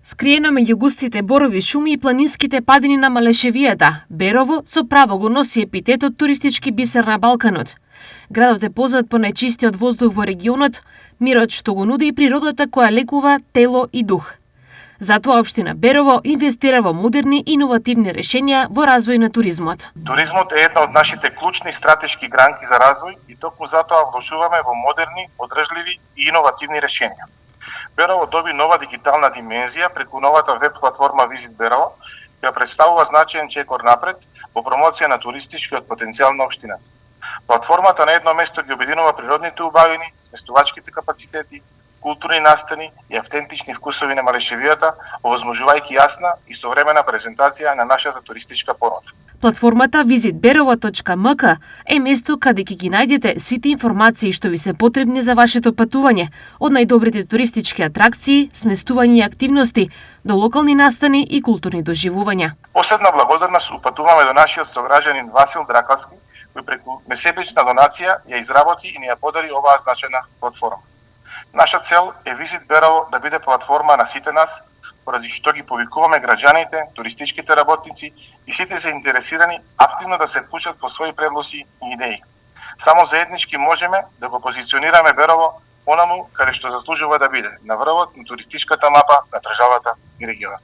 Скриено меѓу густите борови шуми и планинските падини на Малешевијата, Берово со право го носи епитетот туристички бисер на Балканот. Градот е познат по најчистиот воздух во регионот, мирот што го нуди и природата која лекува тело и дух. Затоа општина Берово инвестира во модерни и иновативни решенија во развој на туризмот. Туризмот е една од нашите клучни стратешки гранки за развој и токму затоа вложуваме во модерни, одржливи и иновативни решенија. Берово доби нова дигитална димензија преку новата веб платформа Визит Берово, која представува значаен чекор напред во промоција на туристичкиот потенцијал на општината. Платформата на едно место ги обединува природните убавини, сместувачките капацитети, културни настани и автентични вкусови на Малешевијата, овозможувајќи јасна и современа презентација на нашата туристичка понуда. Платформата visitberovo.mk е место каде ќе ги најдете сите информации што ви се потребни за вашето патување, од најдобрите туристички атракции, сместување и активности, до локални настани и културни доживувања. Последна благодарност упатуваме до нашиот сограѓанин Васил Дракалски, кој преку несебична донација ја изработи и ни ја подари оваа значајна платформа. Наша цел е Визит Берово да биде платформа на сите нас, поради што ги повикуваме граѓаните, туристичките работници и сите заинтересирани активно да се вклучат по своји предлози и идеи. Само заеднички можеме да го позиционираме Берово онаму каде што заслужува да биде, на врвот на туристичката мапа на државата и регионот.